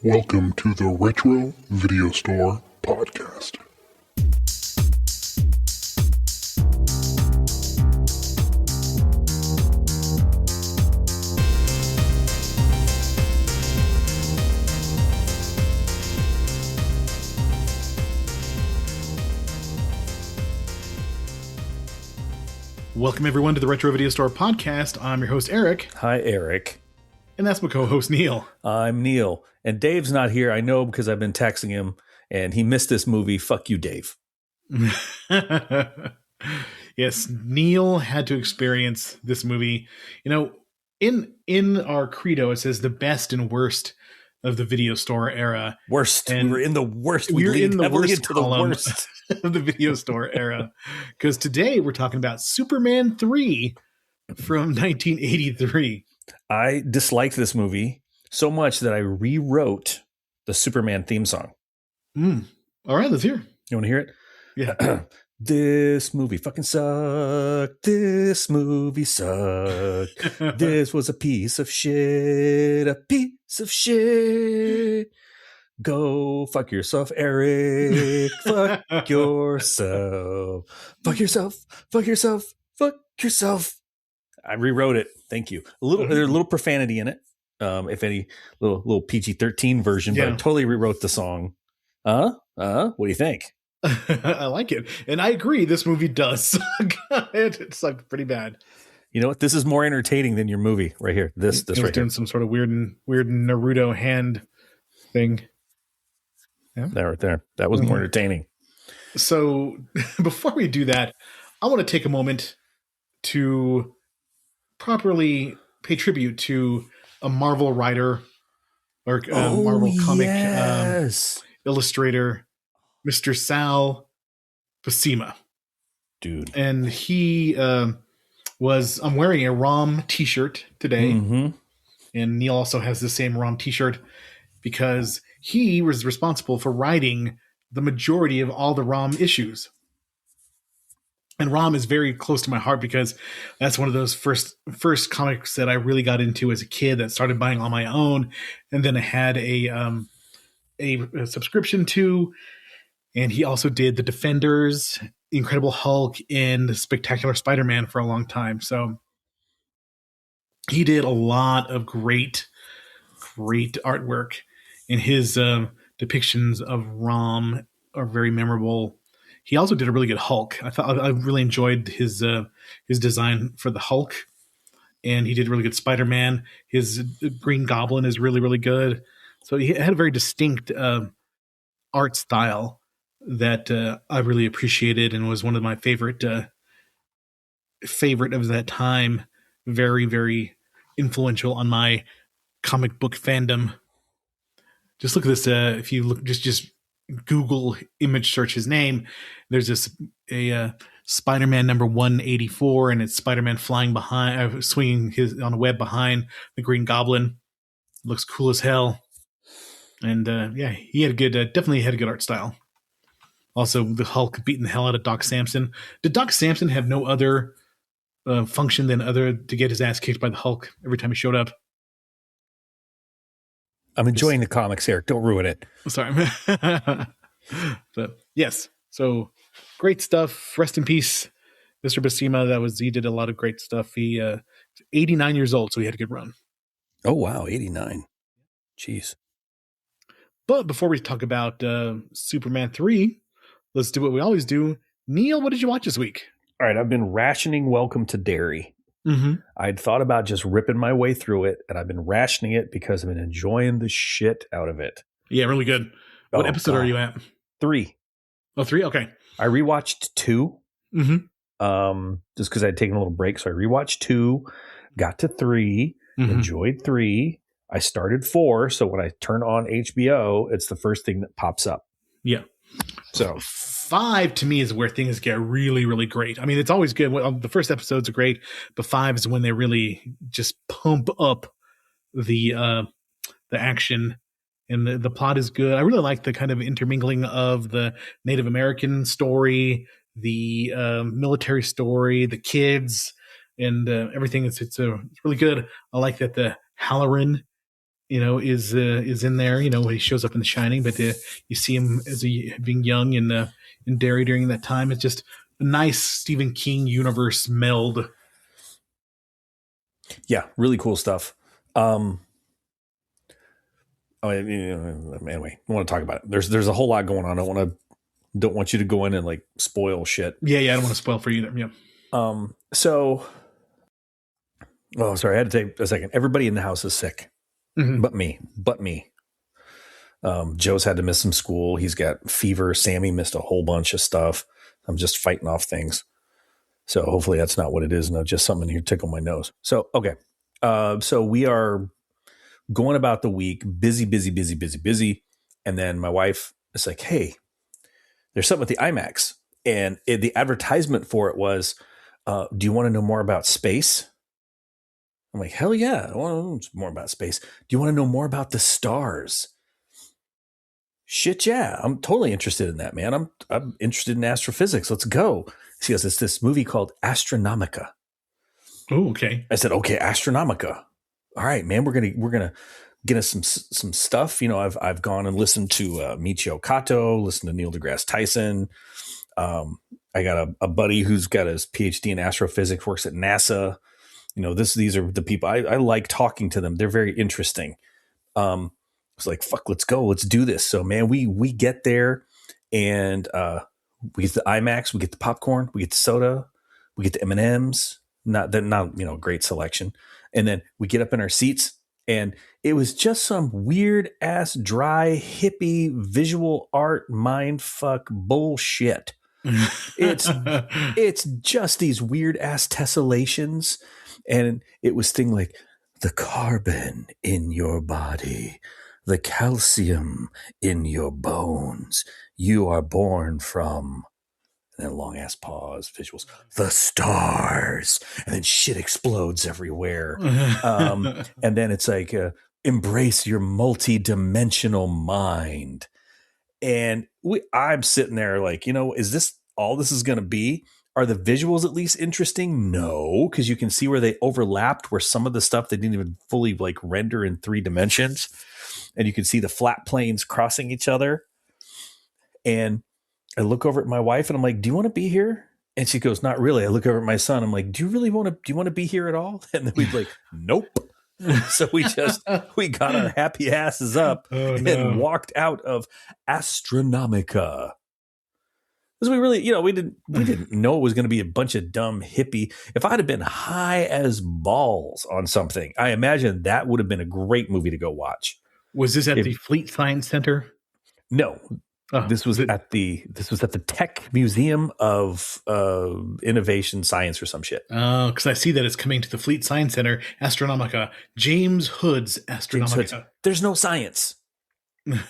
Welcome to the Retro Video Store Podcast. Welcome everyone to the Retro Video Store Podcast. I'm your host Eric. Hi, Eric. And that's my co-host Neil. I'm Neil. And Dave's not here. I know because I've been texting him and he missed this movie. Fuck you, Dave. Yes, Neil had to experience this movie. You know, in our credo, it says the best and worst of the video store era. Worst. And we're in the worst. We're in the worst into the worst of the video store era. Because today we're talking about Superman 3 from 1983. I disliked this movie so much that I rewrote the Superman theme song. All right, let's hear. You want to hear it? Yeah. This movie fucking sucked. This movie sucked. This was a piece of shit. A piece of shit. Go fuck yourself, Eric. Fuck yourself. Fuck yourself. Fuck yourself. Fuck yourself. I rewrote it. Thank you. There's a little profanity in it. If any, little PG-13 version, but I totally rewrote the song. What do you think? I like it. And I agree, this movie does suck. It sucked pretty bad. You know what? This is more entertaining than your movie right here. This It was right doing here. some sort of weird Naruto hand thing. Yeah. That right there. That was more entertaining. So before we do that, I want to take a moment to properly pay tribute to a Marvel writer or Marvel comic illustrator, Mr. Sal Buscema. Dude. And he I'm wearing a ROM t-shirt today. Mm-hmm. And Neil also has the same ROM t-shirt because he was responsible for writing the majority of all the ROM issues. And ROM is very close to my heart because that's one of those first comics that I really got into as a kid that started buying on my own. And then I had a subscription to. And he also did the Defenders, Incredible Hulk, and the Spectacular Spider-Man for a long time. So he did a lot of great artwork. And his depictions of ROM are very memorable. He also did a really good Hulk. I really enjoyed his design for the Hulk, and he did really good Spider-Man. His Green Goblin is really, really good. So he had a very distinct art style that I really appreciated and was one of my favorite of that time. Very, very influential on my comic book fandom. Just look at this. If you look, just Google image search his name. There's a Spider-Man number 184, and it's Spider-Man flying behind, swinging on a web behind the Green Goblin. Looks cool as hell. And he had definitely had a good art style. Also, the Hulk beating the hell out of Doc Samson. Did Doc Samson have no other function than to get his ass kicked by the Hulk every time he showed up? I'm enjoying the comics here. Don't ruin it. Sorry. But yes. So great stuff. Rest in peace, Mr. Buscema. He did a lot of great stuff. He 89 years old, so he had a good run. Oh, wow. 89. Jeez. But before we talk about Superman 3, let's do what we always do. Neil, what did you watch this week? All right. I've been rationing Welcome to Derry. Mm-hmm. I'd thought about just ripping my way through it, and I've been rationing it because I've been enjoying the shit out of it. Yeah, really good. What episode are you at? 3. Oh, 3? Okay. I rewatched 2. Mm-hmm. Just because I'd taken a little break. So I rewatched 2, got to 3, enjoyed 3. I started 4. So when I turn on HBO, it's the first thing that pops up. Yeah. So 5 to me is where things get really, really great. I mean, it's always good. The first episodes are great, but 5 is when they really just pump up the action, and the plot is good. I really like the kind of intermingling of the Native American story, the military story, the kids, and everything. It's really good. I like that the Halloran is in there. When he shows up in The Shining, but you see him as being young in Derry during that time. It's just a nice Stephen King universe meld. Yeah, really cool stuff. Anyway, I want to talk about it. There's a whole lot going on. Don't want you to go in and like spoil shit. Yeah, I don't want to spoil for you either. Yeah. Sorry, I had to take a second. Everybody in the house is sick, but me. Joe's had to miss some school. He's got fever. Sammy missed a whole bunch of stuff. I'm just fighting off things. So hopefully that's not what it is. No, just something here tickle my nose. So, okay. So we are going about the week, busy. And then my wife is like, hey, there's something with the IMAX. And the advertisement for it was, do you want to know more about space? I'm like, hell yeah, I want to know more about space. Do you want to know more about the stars? Shit, yeah, I'm totally interested in that, man. I'm interested in astrophysics. Let's go. She goes, it's this movie called Astronomica. Oh, okay. I said, okay, Astronomica. All right, man, we're gonna get us some stuff. I've gone and listened to Michio Kato, listened to Neil deGrasse Tyson. I got a buddy who's got his PhD in astrophysics, works at NASA. These are the people I like talking to them. They're very interesting. It's like, fuck, let's go. Let's do this. So, man, we get there and we get the IMAX, we get the popcorn, we get the soda, we get the M&Ms. Not great selection. And then we get up in our seats and it was just some weird ass, dry, hippie, visual art, mindfuck bullshit. It's just these weird ass tessellations. And it was things like the carbon in your body, the calcium in your bones. You are born from, and then long ass pause, visuals, the stars, and then shit explodes everywhere. And then it's like, embrace your multi-dimensional mind. And I'm sitting there like, is this all this is going to be? Are the visuals at least interesting? No, because you can see where they overlapped, where some of the stuff they didn't even fully like render in 3 dimensions. And you can see the flat planes crossing each other. And I look over at my wife and I'm like, do you want to be here? And she goes, not really. I look over at my son. I'm like, do you want to be here at all? And then we'd like, nope. So we got our happy asses up and walked out of Astronomica. Because we really, we didn't know it was going to be a bunch of dumb hippie. If I'd have been high as balls on something, I imagine that would have been a great movie to go watch. Was this at the Fleet Science Center? No, this was at the Tech Museum of Innovation Science or some shit. Oh, because I see that it's coming to the Fleet Science Center, Astronomica, James Hood's Astronomica. There's no science.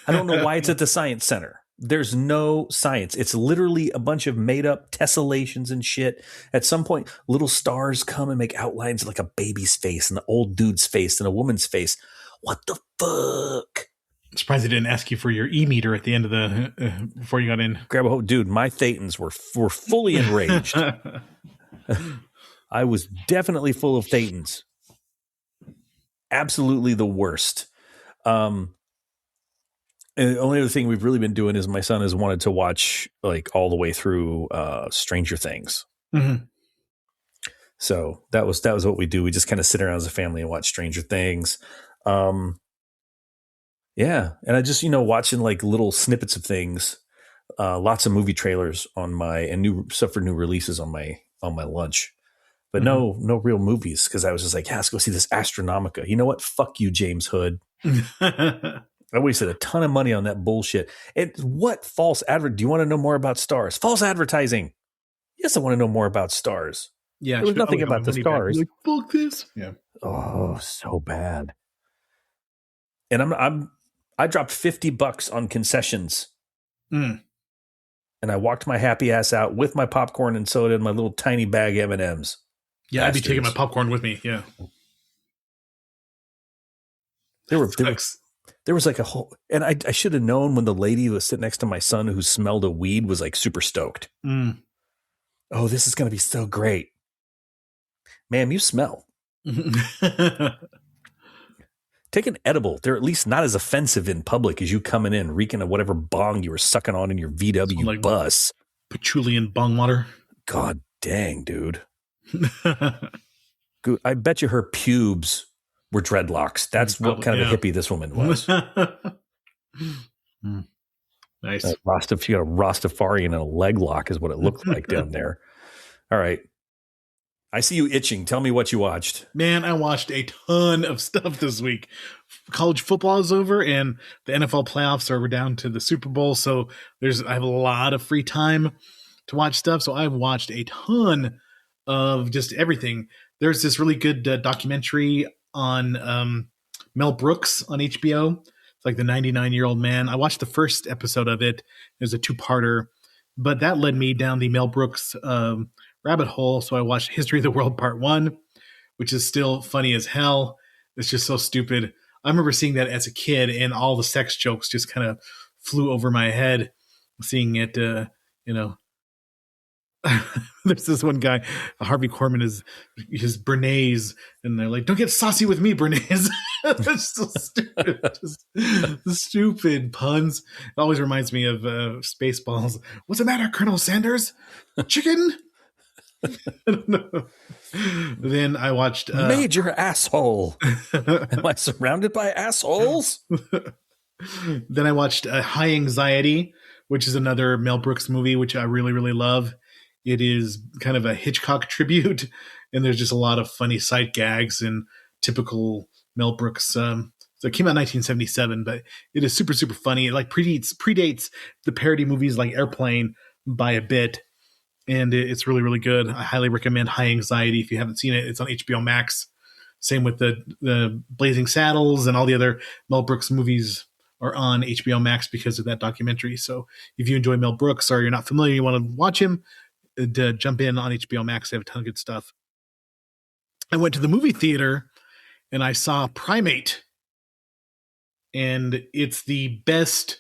I don't know why it's at the Science Center. There's no science. It's literally a bunch of made up tessellations and shit. At some point, little stars come and make outlines like a baby's face and an old dude's face and a woman's face. What the fuck? I'm surprised they didn't ask you for your e-meter at the end of the before you got in. Grab a hold, dude. My thetans were fully enraged. I was definitely full of thetans. Absolutely the worst. And the only other thing we've really been doing is my son has wanted to watch like all the way through Stranger Things. Mm-hmm. So that was what we do. We just kind of sit around as a family and watch Stranger Things. Yeah. And I just, watching like little snippets of things, lots of movie trailers and new stuff for new releases on my lunch, but no real movies. Cause I was just like, let's go see this Astronomica. You know what? Fuck you, James Hood. I wasted a ton of money on that bullshit. And what false advert? Do you want to know more about stars? False advertising. Yes, I want to know more about stars. Yeah, there was nothing about the stars. Like, fuck this. Yeah. Oh, so bad. And I dropped $50 on concessions. And I walked my happy ass out with my popcorn and soda and my little tiny bag M&Ms. Yeah, Bastards. I'd be taking my popcorn with me. Yeah. There was like a whole, and I should have known when the lady who was sitting next to my son who smelled a weed was like super stoked. Oh, this is going to be so great. Ma'am, you smell. Take an edible. They're at least not as offensive in public as you coming in reeking of whatever bong you were sucking on in your VW like bus. Patchouli and bong water. God dang, dude. I bet you her pubes were dreadlocks. That's what kind of a hippie this woman was. Nice. She got a Rastafarian and a leg lock is what it looked like down there. All right. I see you itching. Tell me what you watched. Man, I watched a ton of stuff this week. College football is over and the NFL playoffs are down to the Super Bowl. So I have a lot of free time to watch stuff. So I've watched a ton of just everything. There's this really good documentary on Mel Brooks on HBO. It's like the 99-year-old man. I watched the first episode of it. It was a 2-parter, but that led me down the Mel Brooks rabbit hole. So I watched History of the World Part 1, which is still funny as hell. It's just so stupid. I remember seeing that as a kid and all the sex jokes just kind of flew over my head seeing it, There's this one guy, Harvey Korman, is Bernays, and they're like, "Don't get saucy with me, Bernays." That's so stupid. Just stupid puns. It always reminds me of Spaceballs. What's the matter, Colonel Sanders? Chicken? I don't know. Then I watched Major Asshole. Am I surrounded by assholes? Then I watched High Anxiety, which is another Mel Brooks movie, which I really, really love. It is kind of a Hitchcock tribute, and there's just a lot of funny sight gags and typical Mel Brooks. So it came out in 1977, but it is super, super funny. It like predates the parody movies like Airplane by a bit, and it's really, really good. I highly recommend High Anxiety if you haven't seen it. It's on HBO Max. Same with the Blazing Saddles and all the other Mel Brooks movies are on HBO Max because of that documentary. So if you enjoy Mel Brooks or you're not familiar, you want to watch him, jump in on HBO Max. They have a ton of good stuff. I went to the movie theater and I saw Primate, and it's the best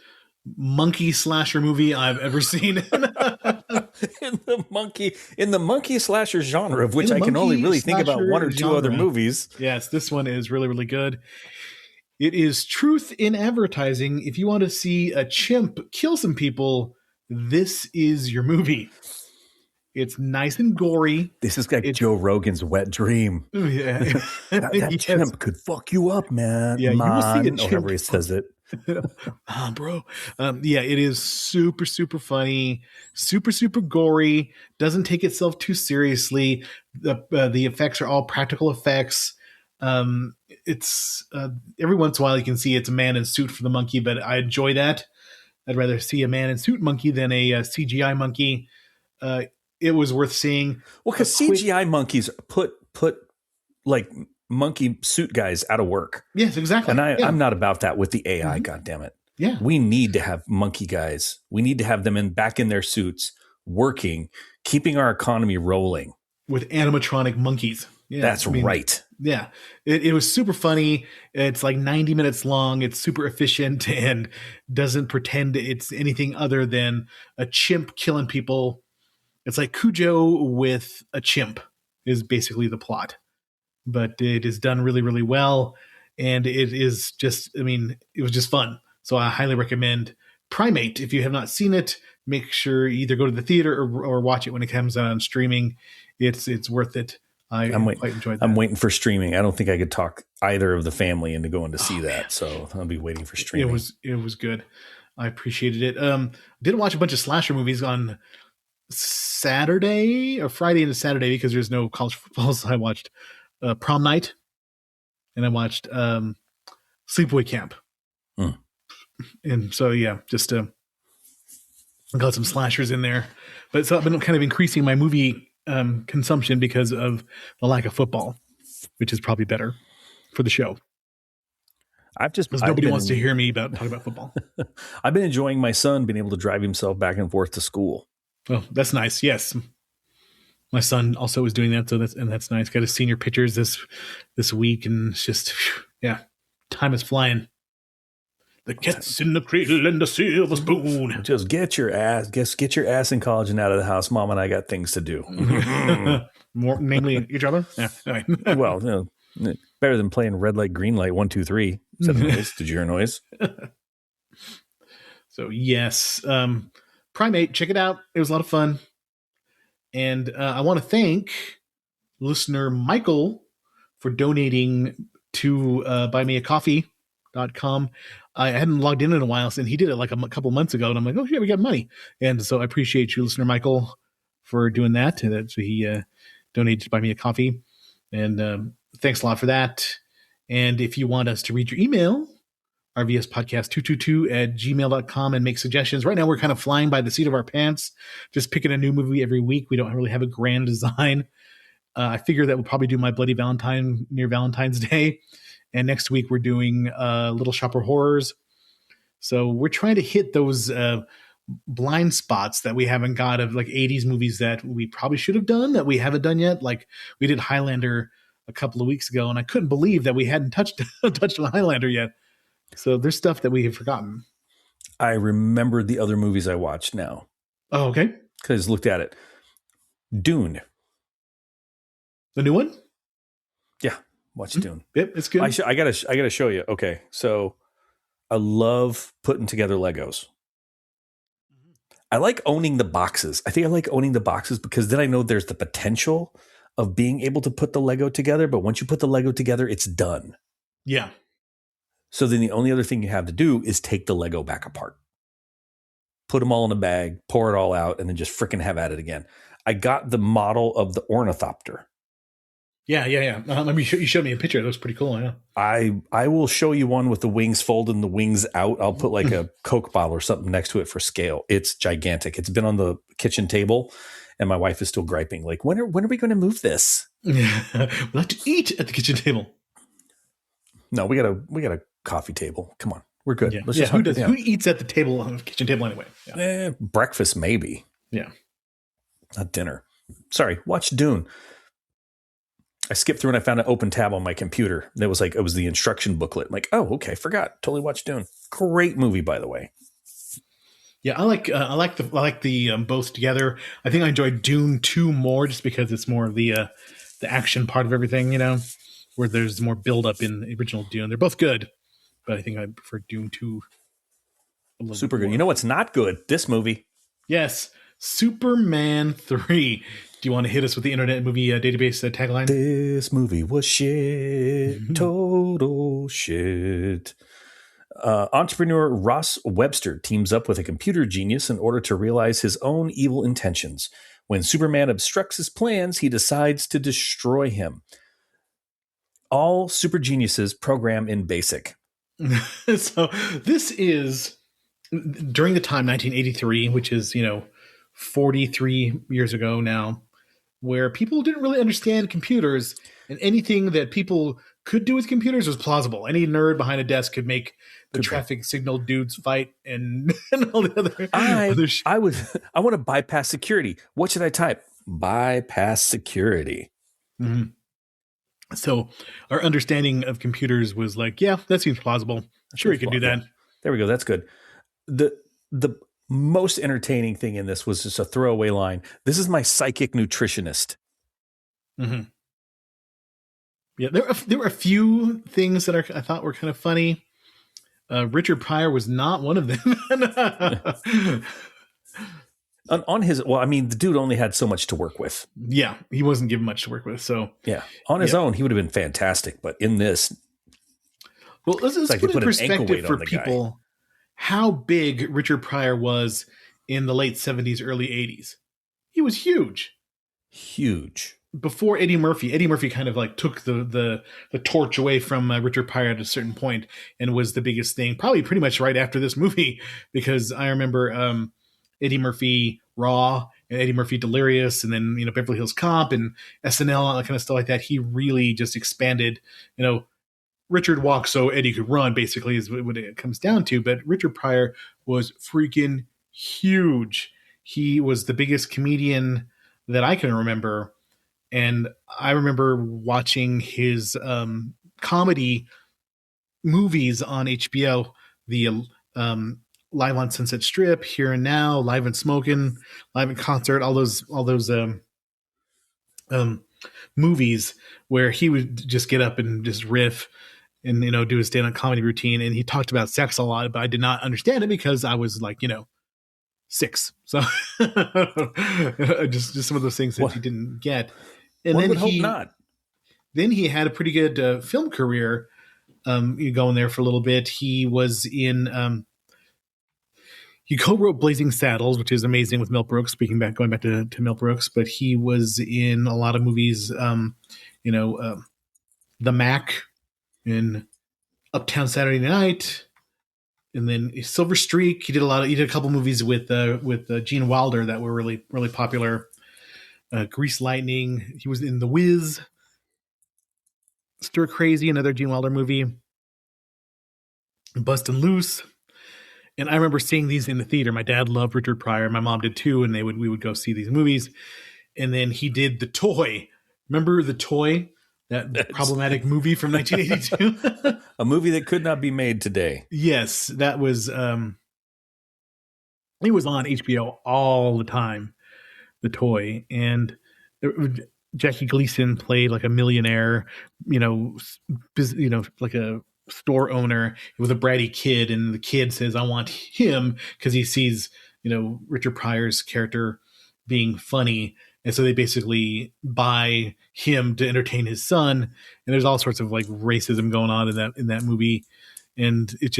monkey slasher movie I've ever seen. in the monkey slasher genre, of which I can only really think about one or two other movies. Yes, this one is really, really good. It is truth in advertising. If you want to see a chimp kill some people, this is your movie. It's nice and gory. This is like Joe Rogan's wet dream. Yeah. that chimp could fuck you up, man. Yeah, man. You will see a chimp. However he says it. Bro. It is super, super funny, super, super gory. Doesn't take itself too seriously. The effects are all practical effects. It's every once in a while you can see it's a man in suit for the monkey, but I enjoy that. I'd rather see a man in suit monkey than a CGI monkey. It was worth seeing. Well, because CGI monkeys put like monkey suit guys out of work. Yes, exactly. And I'm not about that with the AI. God damn it. Yeah, we need to have monkey guys. We need to have them back in their suits, working, keeping our economy rolling with animatronic monkeys. Yeah, that's right. Yeah, it was super funny. It's like 90 minutes long. It's super efficient and doesn't pretend it's anything other than a chimp killing people. It's like Cujo with a chimp is basically the plot, but it is done really, really well. And it is just, it was just fun. So I highly recommend Primate. If you have not seen it, make sure you either go to the theater or watch it when it comes out on streaming. It's worth it. I'm quite enjoyed that. I'm waiting for streaming. I don't think I could talk either of the family into going to see that. Man. So I'll be waiting for streaming. It was good. I appreciated it. Did watch a bunch of slasher movies on Saturday or Friday into Saturday because there's no college football. So I watched Prom Night and I watched Sleepaway Camp. And so, just got some slashers in there. But so I've been kind of increasing my movie consumption because of the lack of football, which is probably better for the show. Nobody wants to hear me talk about football. I've been enjoying my son being able to drive himself back and forth to school. Oh, that's nice. Yes. My son also was doing that. So that's nice. Got his senior pictures this week, and it's just, time is flying. The cat's in the cradle and the silver spoon. Just get your ass in college and out of the house. Mom and I got things to do. More, namely each other. Yeah. Anyway. Well, Better than playing red light, green light, 1, 2, 3. Is that a noise? Did you hear a noise? So yes, Primate, check it out. It was a lot of fun. And I want to thank listener Michael for donating to buymeacoffee.com. I hadn't logged in a while, and he did it like a couple months ago. And I'm like, oh, yeah, we got money. And so I appreciate you, listener Michael, for doing that. And so he donated to Buy Me a Coffee. And thanks a lot for that. And if you want us to read your email, rvspodcast222@gmail.com, and make suggestions. Right now, we're kind of flying by the seat of our pants, just picking a new movie every week. We don't really have a grand design. I figure that we'll probably do My Bloody Valentine near Valentine's Day. And next week, we're doing Little Shop of Horrors. So we're trying to hit those blind spots that we haven't got of like 80s movies that we probably should have done that we haven't done yet. Like we did Highlander a couple of weeks ago, and I couldn't believe that we hadn't touched on Highlander yet. So there's stuff that we have forgotten. I remember the other movies I watched now. Oh, okay. Because looked at it. Dune. The new one? Yeah, watch Dune. Yep, it's good. I gotta show you. Okay, so I love putting together Legos. I like owning the boxes. I think I like owning the boxes because then I know there's the potential of being able to put the Lego together. But once you put the Lego together, it's done. Yeah. So then the only other thing you have to do is take the Lego back apart, put them all in a bag, pour it all out, and then just freaking have at it again. I got the model of the ornithopter. Yeah. I mean, you showed me a picture. It looks pretty cool. Yeah. I will show you one with the wings folded and the wings out. I'll put like a Coke bottle or something next to it for scale. It's gigantic. It's been on the kitchen table, and my wife is still griping. Like, when are we going to move this? We'll have to eat at the kitchen table. No, we got a coffee table. Come on, we're good. Yeah. Let's just who who eats at the table on the kitchen table anyway? Yeah. Breakfast maybe. Yeah. Not dinner. Sorry, watch Dune. I skipped through and I found an open tab on my computer. It was the instruction booklet. I'm like, oh, okay, forgot. Totally watched Dune. Great movie, by the way. Yeah, I like the both together. I think I enjoyed Dune 2 more just because it's more of the action part of everything, where there's more build up in the original Dune. They're both good, but I think I prefer Dune 2 a little Super bit good. more. You know what's not good? This movie. Yes, Superman 3. Do you want to hit us with the Internet Movie Database tagline? This movie was shit. Total shit. Entrepreneur Ross Webster teams up with a computer genius in order to realize his own evil intentions. When Superman obstructs his plans, he decides to destroy him. All super geniuses program in BASIC. So this is during the time 1983, which is 43 years ago now, where people didn't really understand computers, and anything that people could do with computers was plausible. Any nerd behind a desk could make the traffic signal dudes fight and all the other. I want to bypass security. What should I type? Bypass security. Mm-hmm. So our understanding of computers was like, yeah, that seems plausible. Sure, you could do that. There we go. That's good. The most entertaining thing in this was just a throwaway line. This is my psychic nutritionist. Mm-hmm. Yeah, there were a few things that I thought were kind of funny. Richard Pryor was not one of them. The dude only had so much to work with. Yeah, he wasn't given much to work with. So yeah, on his own, he would have been fantastic. But in this, well, let's put in perspective for people how big Richard Pryor was in the late 70s, early 80s. He was huge. Huge. Before Eddie Murphy kind of like took the torch away from Richard Pryor at a certain point and was the biggest thing, probably pretty much right after this movie, because I remember Eddie Murphy Raw and Eddie Murphy Delirious, and then Beverly Hills Cop and SNL, all that kind of stuff like that. He really just expanded. Richard walked so Eddie could run, basically, is what it comes down to. But Richard Pryor was freaking huge. He was the biggest comedian that I can remember. And I remember watching his comedy movies on HBO, the Live on Sunset Strip, Here and Now, Live and Smokin', Live in Concert, all those movies where he would just get up and just riff and, do his stand-up comedy routine. And he talked about sex a lot, but I did not understand it because I was like, 6. So just some of those things that you didn't get. And One then would hope not. Then he had a pretty good film career. Going there for a little bit. He was in. He co-wrote Blazing Saddles, which is amazing with Mel Brooks. Going back to Mel Brooks, but he was in a lot of movies. The Mac, in Uptown Saturday Night, and then Silver Streak. He did a couple movies with Gene Wilder that were really, really popular. Grease Lightning. He was in The Wiz. Stir Crazy, another Gene Wilder movie. Bustin' Loose. And I remember seeing these in the theater. My dad loved Richard Pryor. My mom did too. And we would go see these movies. And then he did The Toy. Remember The Toy? That problematic movie from 1982? A movie that could not be made today. Yes, that was, it was on HBO all the time, The Toy. And Jackie Gleason played like a millionaire, like a store owner with a bratty kid, and the kid says, I want him, because he sees, Richard Pryor's character being funny. And so they basically buy him to entertain his son. And there's all sorts of like racism going on in that movie. And it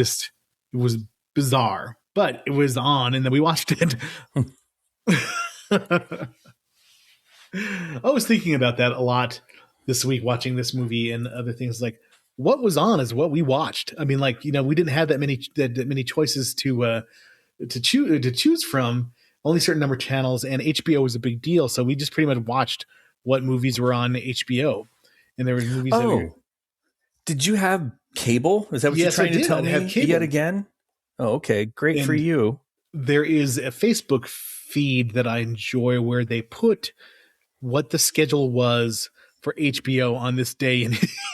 was bizarre, but it was on, and then we watched it. I was thinking about that a lot this week, watching this movie and other things. Like, what was on is what we watched. I mean, like, we didn't have that many choices to choose from. Only a certain number of channels, and HBO was a big deal, so we just pretty much watched what movies were on HBO. And there were movies. Did you have cable? Is that what you're trying to tell me yet again? Oh, okay, great for you. There is a Facebook feed that I enjoy where they put what the schedule was for HBO on this day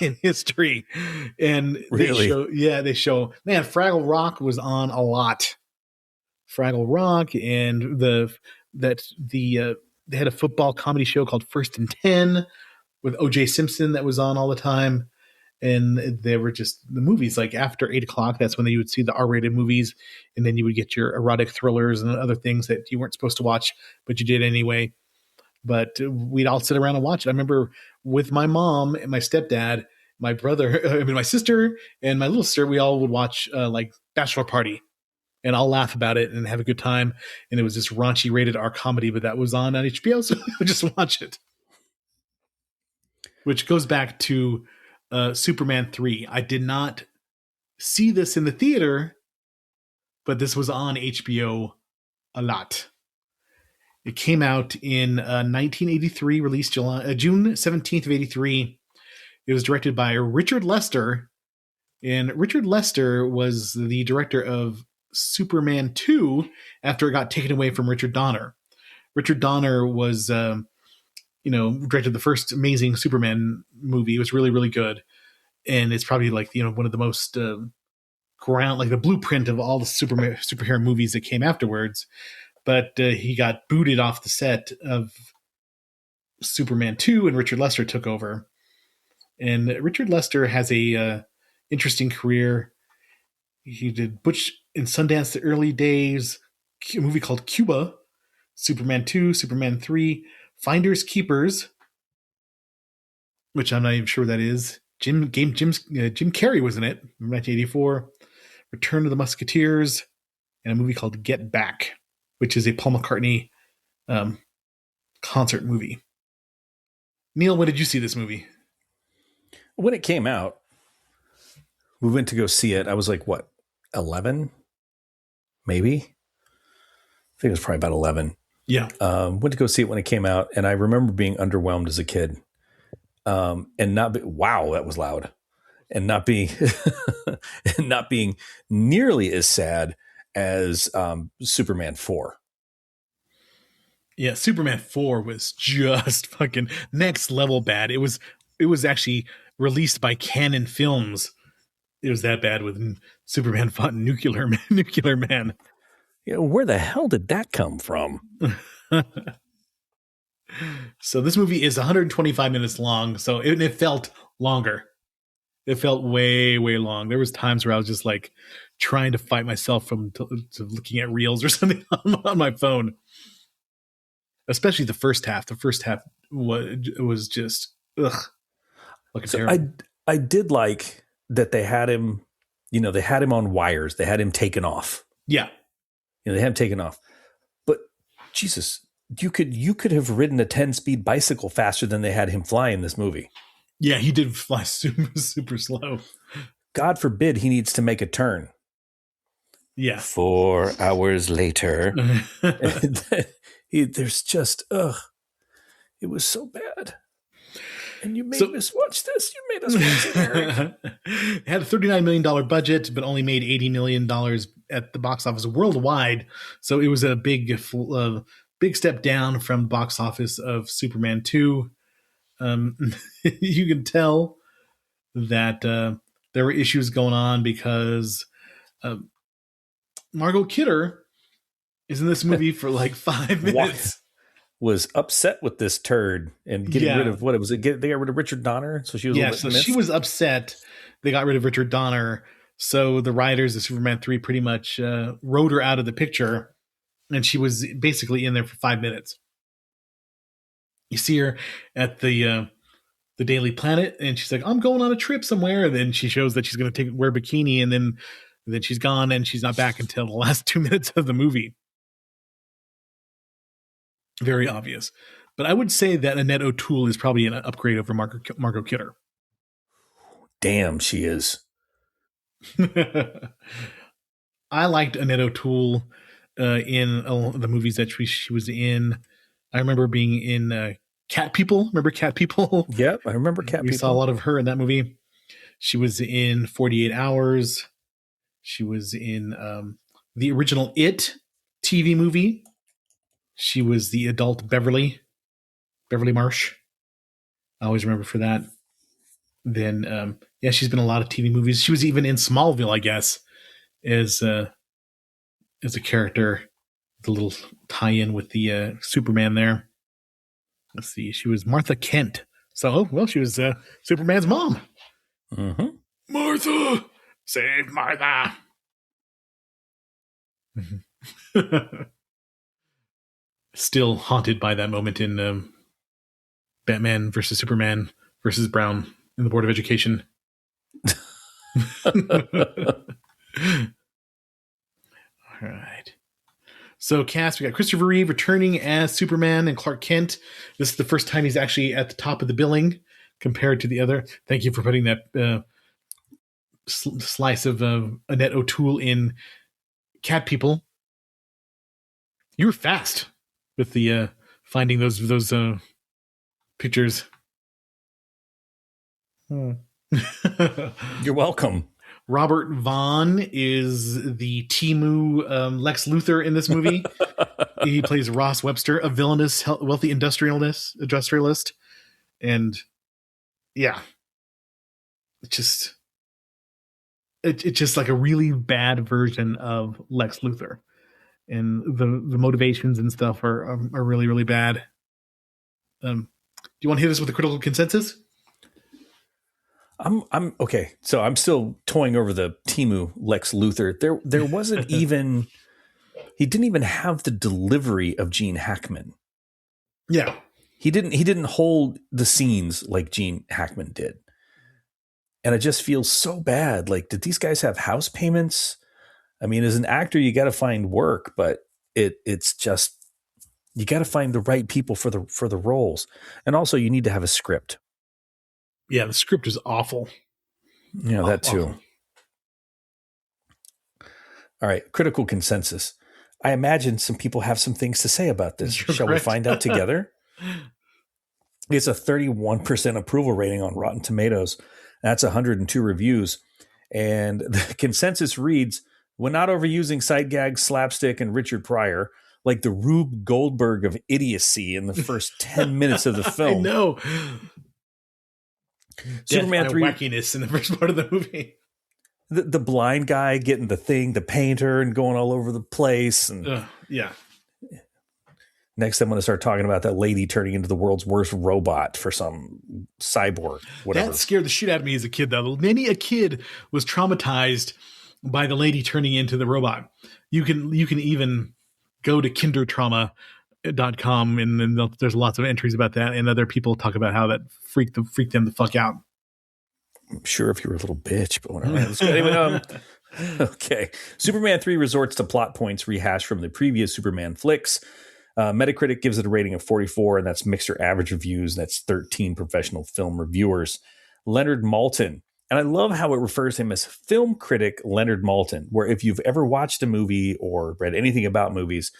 in history. And really? They show, man, Fraggle Rock was on a lot. Fraggle Rock, and they had a football comedy show called First and 10 with O.J. Simpson that was on all the time. And they were just the movies, like after 8:00, that's when you would see the R-rated movies. And then you would get your erotic thrillers and other things that you weren't supposed to watch, but you did anyway. But we'd all sit around and watch it. I remember with my mom and my stepdad, my brother, my sister and my little sister, we all would watch like Bachelor Party, and I'll laugh about it and have a good time. And it was this raunchy rated R comedy, but that was on HBO, so we would just watch it. Which goes back to Superman 3. I did not see this in the theater, but this was on HBO a lot. It came out in 1983, released June 17th of 83. It was directed by Richard Lester. And Richard Lester was the director of Superman 2 after it got taken away from Richard Donner. Richard Donner was, directed the first Amazing Superman movie. It was really, really good. And it's probably like, one of the most the blueprint of all the superhero movies that came afterwards. But he got booted off the set of Superman 2, and Richard Lester took over. And Richard Lester has a interesting career. He did Butch and Sundance the early days, a movie called Cuba, Superman 2, Superman 3, Finders Keepers, which I'm not even sure what that is. Jim Carrey was in it, 1984. Return of the Musketeers, and a movie called Get Back, which is a Paul McCartney concert movie. Neil, when did you see this movie? When it came out, we went to go see it. I was like, 11? Maybe? I think it was probably about 11. Yeah. Went to go see it when it came out, and I remember being underwhelmed as a kid. And wow, that was loud. And not being nearly as sad as Superman 4. Yeah, Superman 4 was just fucking next level bad. It was actually released by Canon Films. It was that bad with Superman fought Nuclear Man. Yeah, where the hell did that come from? So this movie is 125 minutes long. So it felt longer. It felt way, way long. There was times where I was just like trying to fight myself from to looking at reels or something on my phone. Especially the first half. The first half was just So I did like that they had him. They had him on wires. They had him taken off. Yeah. They had him taken off. But Jesus, you could have ridden a 10-speed bicycle faster than they had him fly in this movie. Yeah, he did fly super, super slow. God forbid he needs to make a turn. Yeah. 4 hours later. There's just, it was so bad. And you made us watch this. You made us watch it, Eric. It had a $39 million budget, but only made $80 million at the box office worldwide. So it was a big step down from the box office of Superman 2. You can tell that there were issues going on because Margot Kidder is in this movie for like 5 minutes. Was upset with this turd and getting rid of what it was. They got rid of Richard Donner, so she was she was upset. They got rid of Richard Donner, so the writers of Superman 3 pretty much wrote her out of the picture, and she was basically in there for 5 minutes. You see her at the Daily Planet, and she's like, "I'm going on a trip somewhere." And then she shows that she's going to wear a bikini, and then she's gone, and she's not back until the last 2 minutes of the movie. Very obvious. But I would say that Annette O'Toole is probably an upgrade over Margot Kidder. Damn, she is. I liked Annette O'Toole in the movies that she was in. I remember being in Cat People. Remember Cat People? Yep, I remember Cat People. We saw a lot of her in that movie. She was in 48 Hours. She was in the original It TV movie. She was the adult Beverly Marsh. I always remember for that. Then, she's been in a lot of TV movies. She was even in Smallville, I guess, as a character. The little tie-in with the Superman there. Let's see. She was Martha Kent. So, she was Superman's mom. Mm-hmm. Martha! Save Martha! Still haunted by that moment in Batman versus Superman versus Brown in the Board of Education. All right. So cast, we got Christopher Reeve returning as Superman and Clark Kent. This is the first time he's actually at the top of the billing compared to the other. Thank you for putting that slice of Annette O'Toole in Cat People. You were fast with the finding those pictures. You're welcome. Robert Vaughn is the Timu Lex Luthor in this movie. He plays Ross Webster, a villainous, wealthy industrialist. And yeah, it's just like a really bad version of Lex Luthor. And the motivations and stuff are really, really bad. Do you want to hit us with a critical consensus? I'm okay. So I'm still toying over the Timu Lex Luthor. There wasn't even, he didn't even have the delivery of Gene Hackman. Yeah. He didn't hold the scenes like Gene Hackman did. And I just feel so bad. Like, did these guys have house payments? I mean, as an actor, you got to find work, but it's just, you got to find the right people for the roles. And also you need to have a script. Yeah, the script is awful. Yeah, that too. Awful. All right, critical consensus. I imagine some people have some things to say about this. Shall we find out together? It's a 31% approval rating on Rotten Tomatoes. That's 102 reviews. And the consensus reads, when not overusing sight gags, slapstick, and Richard Pryor, like the Rube Goldberg of idiocy in the first 10 minutes of the film. I know. Superman 3 wackiness in the first part of the movie. The blind guy getting the painter and going all over the place. And yeah. Next, I'm going to start talking about that lady turning into the world's worst robot for some cyborg, whatever. That scared the shit out of me as a kid, though. Many a kid was traumatized by the lady turning into the robot. You can even go to kindertrauma.com and there's lots of entries about that, and other people talk about how that freaked them the fuck out. I'm sure if you were a little bitch, but whatever. Anyway, okay. Superman 3 resorts to plot points rehashed from the previous Superman flicks. Metacritic gives it a rating of 44, and that's mixed or average reviews. That's 13 professional film reviewers. Leonard Maltin, and I love how it refers to him as film critic Leonard Maltin, where if you've ever watched a movie or read anything about movies,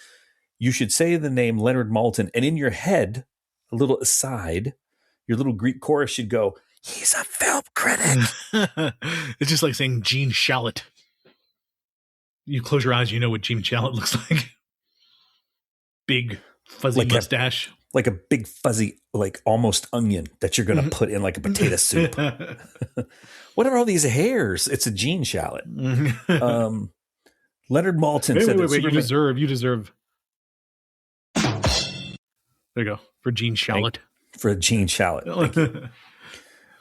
you should say the name Leonard Maltin, and in your head, a little aside, your little Greek chorus should go, he's a film critic. It's just like saying Gene Shalit. You close your eyes, you know what Gene Shalit looks like. Big, fuzzy like mustache. Like a big, fuzzy, like almost onion that you're going to put in like a potato soup. What are all these hairs? It's a Gene Shalit. Leonard Maltin said wait, you deserve. There you go. For Gene Shalit. For a Gene Shalit.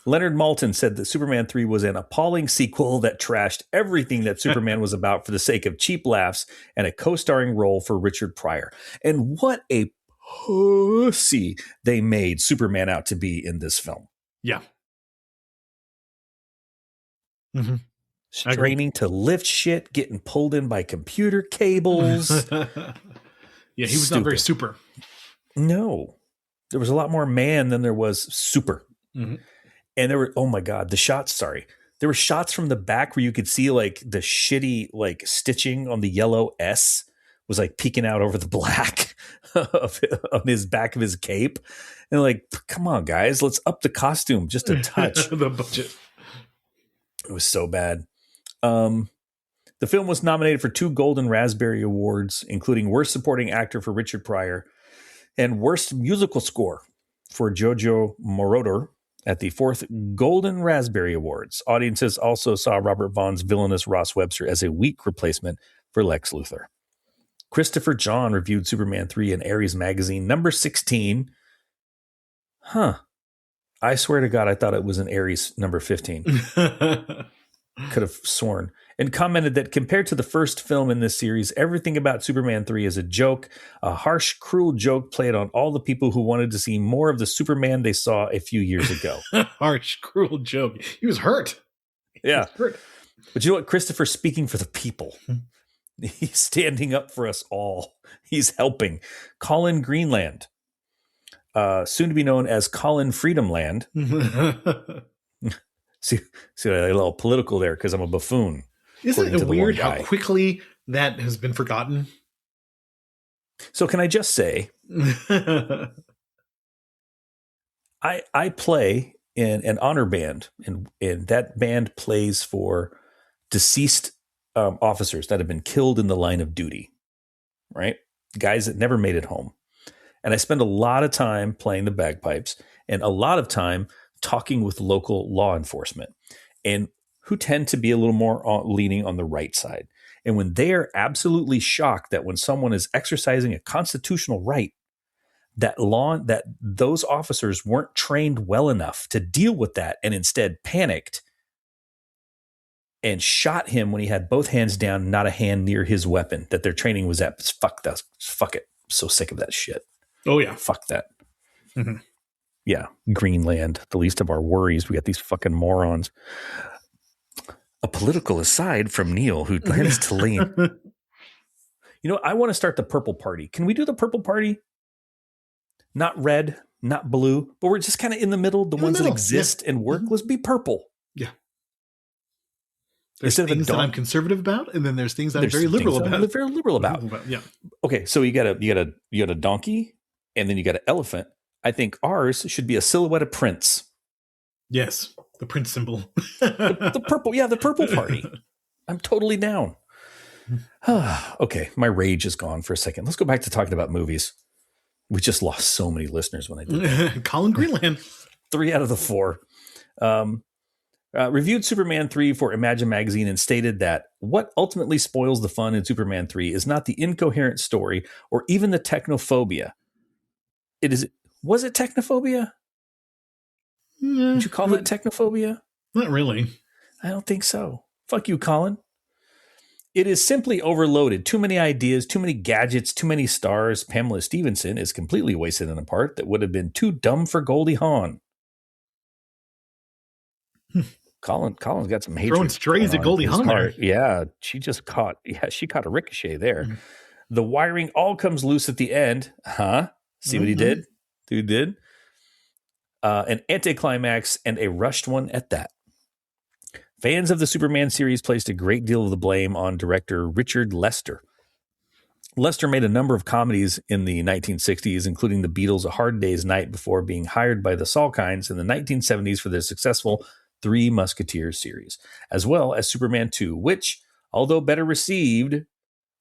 Leonard Maltin said that Superman 3 was an appalling sequel that trashed everything that Superman was about for the sake of cheap laughs and a co-starring role for Richard Pryor. And what a pussy they made Superman out to be in this film. Yeah. Mm-hmm. Straining to lift shit, getting pulled in by computer cables. Yeah, he was not very super. No. There was a lot more man than there was super. Mm-hmm. And there were, oh my God, the shots, sorry. There were shots from the back where you could see like the shitty like stitching on the yellow S was like peeking out over the black on his back of his cape. And like, come on, guys, let's up the costume just a touch. The budget. It was so bad. The film was nominated for 2 Golden Raspberry Awards, including Worst Supporting Actor for Richard Pryor and Worst Musical Score for Jojo Moroder at the 4th Golden Raspberry Awards. Audiences also saw Robert Vaughn's villainous Ross Webster as a weak replacement for Lex Luthor. Christopher John reviewed Superman 3 in Aries magazine, number 16. Huh. I swear to God, I thought it was in Aries number 15. Could have sworn. And commented that compared to the first film in this series, everything about Superman 3 is a joke, a harsh, cruel joke played on all the people who wanted to see more of the Superman they saw a few years ago. Harsh, cruel joke. He was hurt. Yeah. But you know what? Christopher's speaking for the people. He's standing up for us all. He's helping. Colin Greenland, soon to be known as Colin Freedomland. See, a little political there because I'm a buffoon. Isn't it weird how quickly that has been forgotten? So can I just say, I play in an honor band, and that band plays for deceased officers that have been killed in the line of duty, right? Guys that never made it home. And I spend a lot of time playing the bagpipes and a lot of time talking with local law enforcement, and who tend to be a little more leaning on the right side. And when they are absolutely shocked that when someone is exercising a constitutional right, that those officers weren't trained well enough to deal with that and instead panicked and shot him when he had both hands down, not a hand near his weapon that their training was at. Fuck it. I'm so sick of that shit. Oh, yeah. Fuck that. Mm-hmm. Yeah. Greenland, the least of our worries. We got these fucking morons. A political aside from Neil, who tends to lean. You know, I want to start the purple party. Can we do the purple party? Not red, not blue, but we're just kind of in the middle. The ones that exist and work. Let's be purple. Yeah. There's things that I'm conservative about, and then there's things that I'm very liberal about. Very liberal about. Yeah. Okay, so you got a donkey, and then you got an elephant. I think ours should be a silhouette of Prince. Yes, the Prince symbol. the purple, the purple party. I'm totally down. Okay, my rage is gone for a second. Let's go back to talking about movies. We just lost so many listeners when I did that. Colin Greenland. 3 out of the 4. Reviewed Superman 3 for Imagine Magazine and stated that what ultimately spoils the fun in Superman 3 is not the incoherent story or even the technophobia, Was it technophobia? Would you call it technophobia? Not really. I don't think so. Fuck you, Colin. It is simply overloaded. Too many ideas, too many gadgets, too many stars. Pamela Stevenson is completely wasted in a part that would have been too dumb for Goldie Hawn. Colin's got some hatred. Throwing strays at Goldie Hawn there. Yeah, she caught a ricochet there. Mm-hmm. The wiring all comes loose at the end. Huh? See what he did? Dude did. An anticlimax and a rushed one at that. Fans of the Superman series placed a great deal of the blame on director Richard Lester. Lester made a number of comedies in the 1960s, including The Beatles' A Hard Day's Night, before being hired by the Salkinds in the 1970s for their successful Three Musketeers series, as well as Superman 2, which, although better received,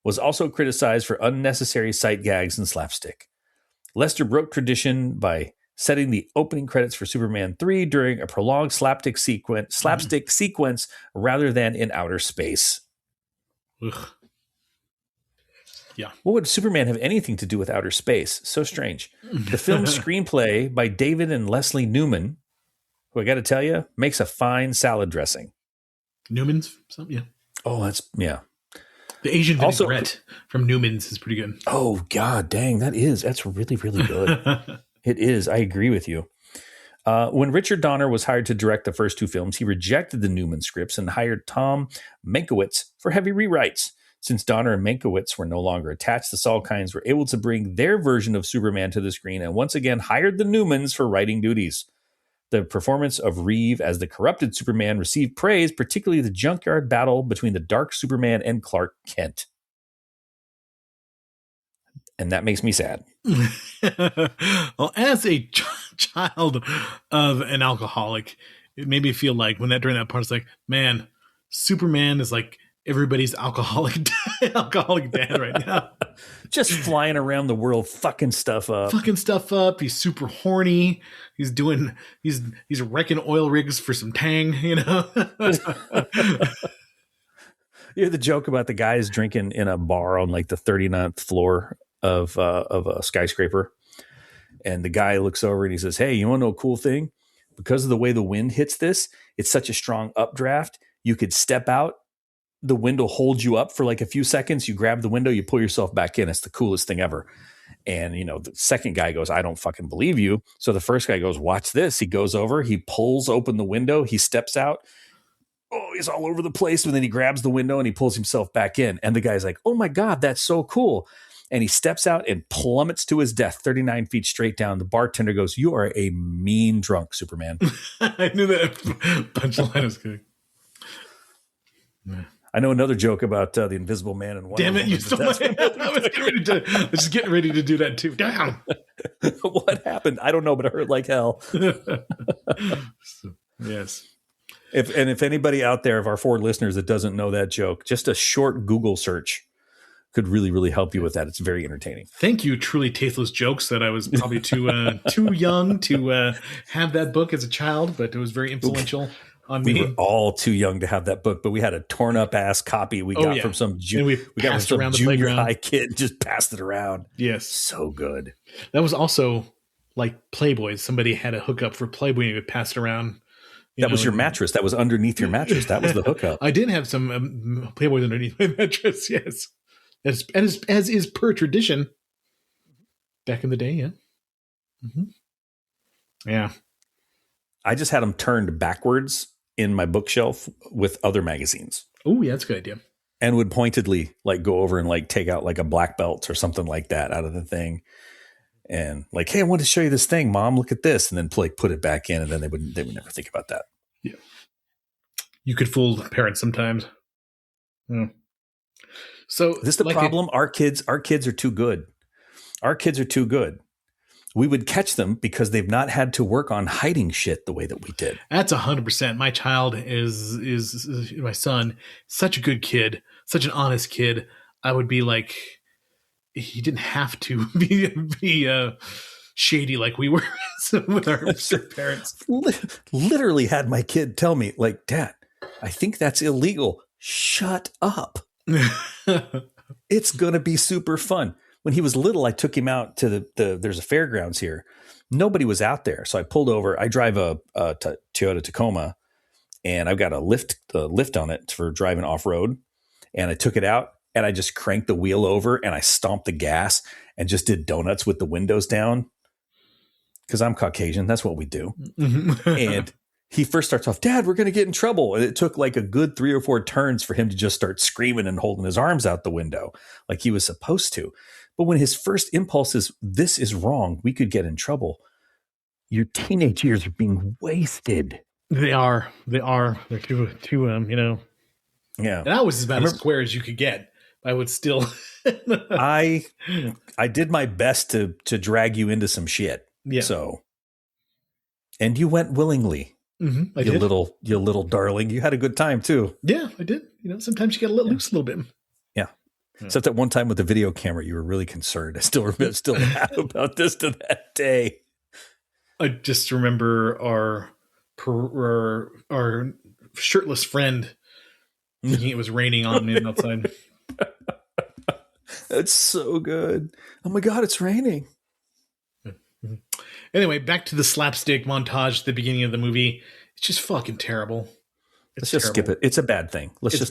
was also criticized for unnecessary sight gags and slapstick. Lester broke tradition by setting the opening credits for Superman 3 during a prolonged slapstick sequence rather than in outer space. Ugh. Yeah. What would Superman have anything to do with outer space? So strange. The film's screenplay by David and Leslie Newman, who I got to tell you, makes a fine salad dressing. Newman's? Yeah. Oh, yeah. The Asian vinaigrette from Newman's is pretty good. Oh, God dang. That's really, really good. It is. I agree with you. When Richard Donner was hired to direct the first two films, he rejected the Newman scripts and hired Tom Mankiewicz for heavy rewrites. Since Donner and Mankiewicz were no longer attached, the Salkinds were able to bring their version of Superman to the screen and once again hired the Newmans for writing duties. The performance of Reeve as the corrupted Superman received praise, particularly the junkyard battle between the dark Superman and Clark Kent. And that makes me sad. Well, as a child of an alcoholic, it made me feel like during that part, it's like, man, Superman is like everybody's alcoholic dad right now. Just flying around the world, fucking stuff up. He's super horny. He's wrecking oil rigs for some tang, you know. You hear the joke about the guys drinking in a bar on like the 39th floor of a skyscraper, and the guy looks over and he says, "Hey, you want to know a cool thing? Because of the way the wind hits this, it's such a strong updraft. You could step out, the window holds you up for like a few seconds. You grab the window, you pull yourself back in. It's the coolest thing ever." And the second guy goes, "I don't fucking believe you." So the first guy goes, "Watch this." He goes over, he pulls open the window, he steps out. Oh, he's all over the place. And then he grabs the window and he pulls himself back in. And the guy's like, "Oh my God, that's so cool." And he steps out and plummets to his death 39 feet straight down. The bartender goes, "You are a mean drunk, Superman." I knew that punchline was good. I know another joke about the Invisible Man and Wonder Woman. Damn it, you stole my I was just getting ready to do that too. Damn. What happened? I don't know, but it hurt like hell. Yes. If anybody out there of our 4 listeners that doesn't know that joke, just a short Google search could really, really help you with that. It's very entertaining. Thank you, Truly Tasteless Jokes, that I was probably too young to have that book as a child, but it was very influential on me. We were all too young to have that book, but we had a torn up ass copy we got from some junior high kid, just passed it around. Yes. So good. That was also like Playboy. Somebody had a hookup for Playboy and would pass it around. That was your mattress. That was underneath your mattress. That was the hookup. I did have some Playboys underneath my mattress, yes. As is per tradition back in the day, yeah. Mm-hmm. Yeah. I just had them turned backwards in my bookshelf with other magazines. Oh, yeah, that's a good idea. And would pointedly like go over and like take out like a black belt or something like that out of the thing. And like, "Hey, I want to show you this thing, Mom. Look at this." And then like put it back in, and then they would never think about that. Yeah. You could fool parents sometimes. Yeah. So this is the problem. Our kids are too good. Our kids are too good. We would catch them because they've not had to work on hiding shit the way that we did. That's 100%. My child is my son, such a good kid, such an honest kid. I would be like, he didn't have to be shady like we were with our parents. Literally had my kid tell me, like, "Dad, I think that's illegal." Shut up. It's going to be super fun. when he was little, I took him out to there's a fairgrounds here. Nobody was out there. So I pulled over. I drive a Toyota Tacoma, and I've got a lift on it for driving off-road. And I took it out, and I just cranked the wheel over, and I stomped the gas and just did donuts with the windows down. Because I'm Caucasian. That's what we do. And he first starts off, Dad, we're going to get in trouble. And it took like a good 3 or 4 turns for him to just start screaming and holding his arms out the window like he was supposed to. But when his first impulse is, this is wrong, we could get in trouble. Your teenage years are being wasted. They are. They're too Yeah. And I was about as square as you could get. I would still. I did my best to drag you into some shit. Yeah. So, and you went willingly. I you did. little darling. You had a good time too. Yeah, I did. Sometimes you get let loose a little bit. Yeah. Except that one time with the video camera, you were really concerned. I still laugh about this to that day. I just remember our shirtless friend thinking it was raining on him outside. That's so good. Oh my God, it's raining. Anyway, back to the slapstick montage at the beginning of the movie. It's just fucking terrible. Let's just skip it. It's a bad thing. It's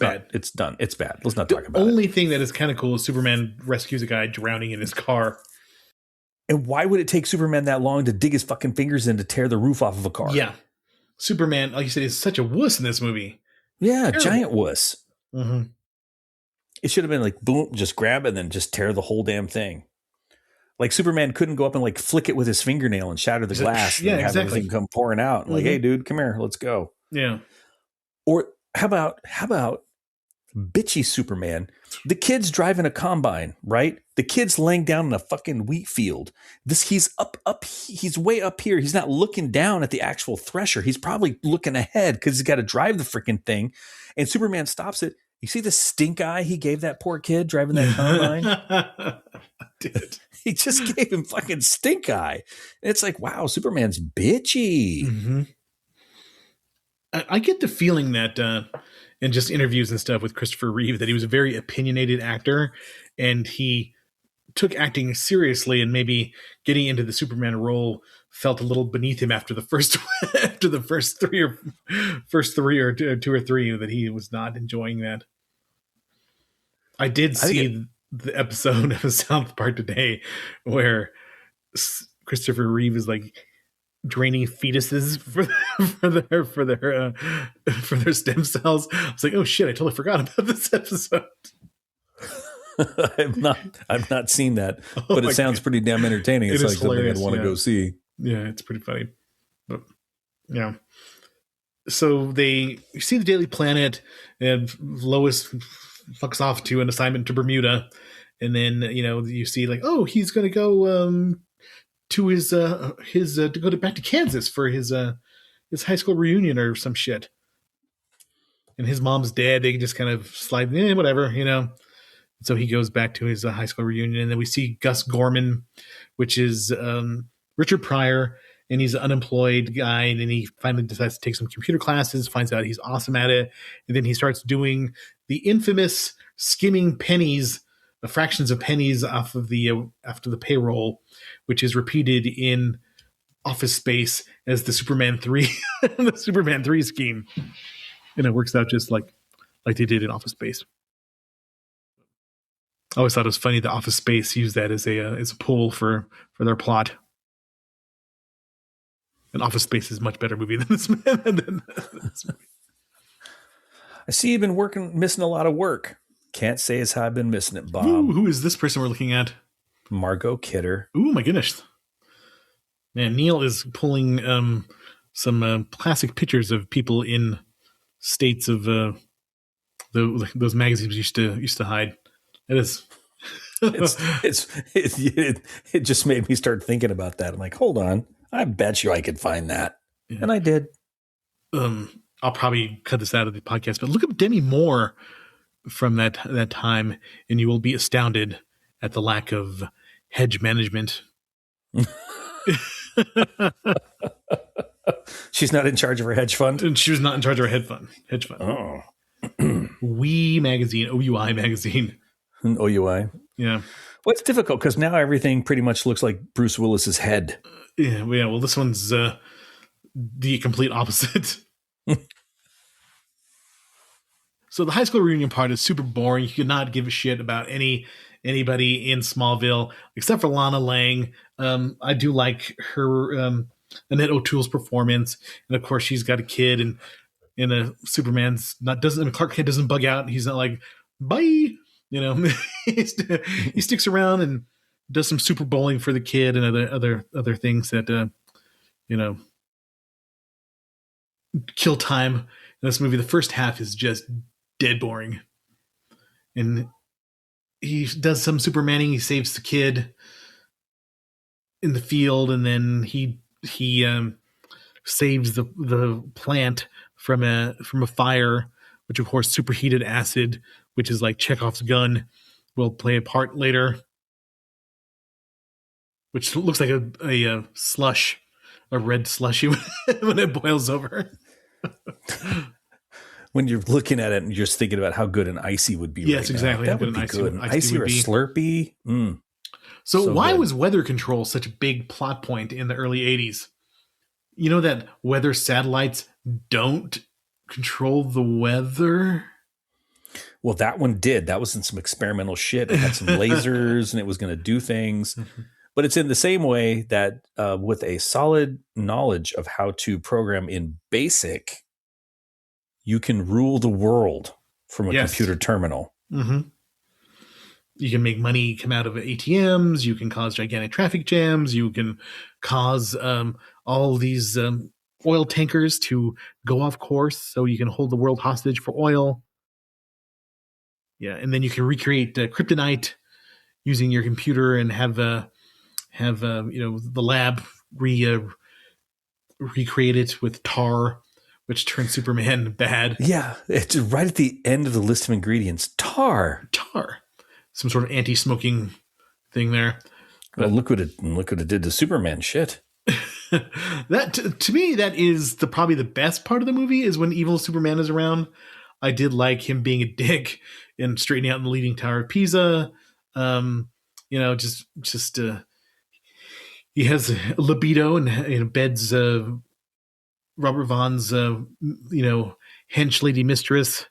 done. It's bad. Let's not talk about it. The only thing that is kind of cool is Superman rescues a guy drowning in his car. And why would it take Superman that long to dig his fucking fingers in to tear the roof off of a car? Yeah. Superman, like you said, is such a wuss in this movie. Yeah, Terrible. Giant wuss. Mm-hmm. It should have been like, boom, just grab it and then just tear the whole damn thing. Like Superman couldn't go up and like flick it with his fingernail and shatter the glass and have everything come pouring out. Like, hey, dude, come here. Let's go. Yeah. Or how about bitchy Superman? The kid's driving a combine, right? The kid's laying down in a fucking wheat field. He's he's way up here. He's not looking down at the actual thresher. He's probably looking ahead because he's got to drive the freaking thing. And Superman stops it. You see the stink eye he gave that poor kid driving that combine? I did. He just gave him fucking stink eye. And it's like, wow, Superman's bitchy. Mm-hmm. I get the feeling that in just interviews and stuff with Christopher Reeve that he was a very opinionated actor and he took acting seriously, and maybe getting into the Superman role felt a little beneath him after the first three or two or three, that he was not enjoying that. I did see the episode of South Park today where Christopher Reeve is like draining fetuses for their stem cells. I was like, oh shit, I totally forgot about this episode. I've not seen that, but it sounds pretty damn entertaining. It's like something I'd want to go see. Yeah, it's pretty funny. But, yeah. So you see the Daily Planet, and Lois fucks off to an assignment to Bermuda, and then you see like, oh, he's going to go to his to go back to Kansas for his high school reunion or some shit. And his mom's dead. They just kind of slide in, whatever, So he goes back to his high school reunion, and then we see Gus Gorman, which is Richard Pryor, and he's an unemployed guy, and then he finally decides to take some computer classes, finds out he's awesome at it, and then he starts doing the infamous skimming pennies, the fractions of pennies off of after the payroll, which is repeated in Office Space as the Superman 3 the Superman 3 scheme, and it works out just like they did in Office Space. I always thought it was funny that Office Space used that as a pull for their plot. And Office Space is a much better movie than this movie. I see you've been missing a lot of work. Can't say as how I've been missing it, Bob. Ooh, who is this person we're looking at? Margot Kidder. Ooh, my goodness. Man, Neil is pulling some classic pictures of people in states of those magazines used to hide. It is. It just made me start thinking about that. I'm like, hold on, I bet you I could find that, and I did. I'll probably cut this out of the podcast, but look up Demi Moore from that time, and you will be astounded at the lack of hedge management. She's not in charge of her hedge fund, and she was not in charge of her hedge fund. Oh, Wee magazine, OUI magazine. OUI. Yeah. Well, it's difficult because now everything pretty much looks like Bruce Willis's head. Yeah, well, this one's the complete opposite. So the high school reunion part is super boring. You could not give a shit about anybody in Smallville except for Lana Lang. I do like her Annette O'Toole's performance, and of course she's got a kid, and Superman's not doesn't Clark Kent doesn't bug out. He's not like bye, you know. He sticks around and does some super bowling for the kid and other things that kill time in this movie. The first half is just dead boring, and he does some Supermaning. He saves the kid in the field, and then he saves the plant from a fire, which of course superheated acid, which is like Chekhov's gun, will play a part later, which looks like a slush, a red slushy when it boils over. When you're looking at it and you're just thinking about how good an icy would be. Yes, right exactly. Now. That would be good. An icy or a Slurpee. So why was weather control such a big plot point in the early 80s? You know that weather satellites don't control the weather? Well, that one did. That was in some experimental shit. It had some lasers and it was going to do things. But it's in the same way that with a solid knowledge of how to program in BASIC, you can rule the world from a computer terminal. Mm-hmm. You can make money come out of ATMs. You can cause gigantic traffic jams. You can cause all these oil tankers to go off course so you can hold the world hostage for oil. Yeah, and then you can recreate kryptonite using your computer and have the lab recreate it with tar, which turns Superman bad. Yeah, it's right at the end of the list of ingredients. Tar. Some sort of anti-smoking thing there. Well, look what it did to Superman. Shit. That to me, that is probably the best part of the movie is when evil Superman is around. I did like him being a dick and straightening out in the Leaning Tower of Pisa. He has a libido and beds Robert Vaughn's hench lady mistress,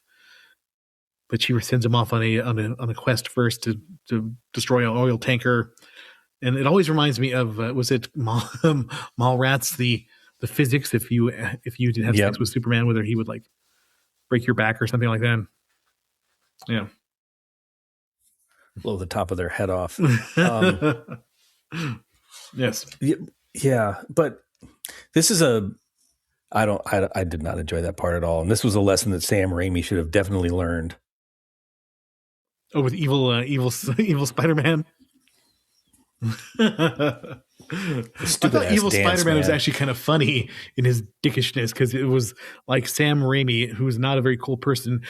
but she sends him off on a quest first to destroy an oil tanker. And it always reminds me of was it Mallrats, the physics if you did have sex with Superman, whether he would like break your back or something like that. Yeah, blow the top of their head off. Yes. Yeah, but this is I did not enjoy that part at all, and this was a lesson that Sam Raimi should have definitely learned. Oh, with evil Spider-Man. I thought evil Spider-Man was actually kind of funny in his dickishness because it was like Sam Raimi, who's not a very cool person,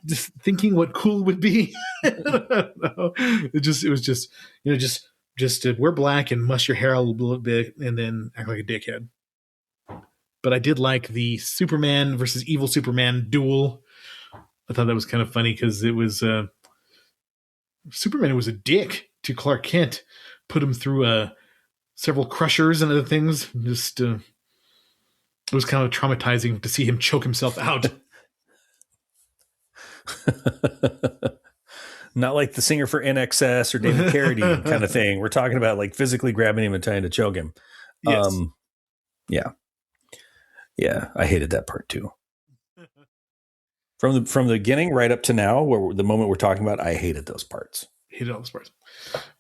just thinking what cool would be. It was just wear black and muss your hair a little bit and then act like a dickhead. But I did like the Superman versus evil Superman duel. I thought that was kind of funny because it was Superman was a dick to Clark Kent, put him through several crushers and other things. Just it was kind of traumatizing to see him choke himself out. Not like the singer for NXS or David Carradine kind of thing. We're talking about like physically grabbing him and trying to choke him. Yes. Yeah, I hated that part too. From the beginning right up to now, where the moment we're talking about, I hated those parts. Hated all those parts.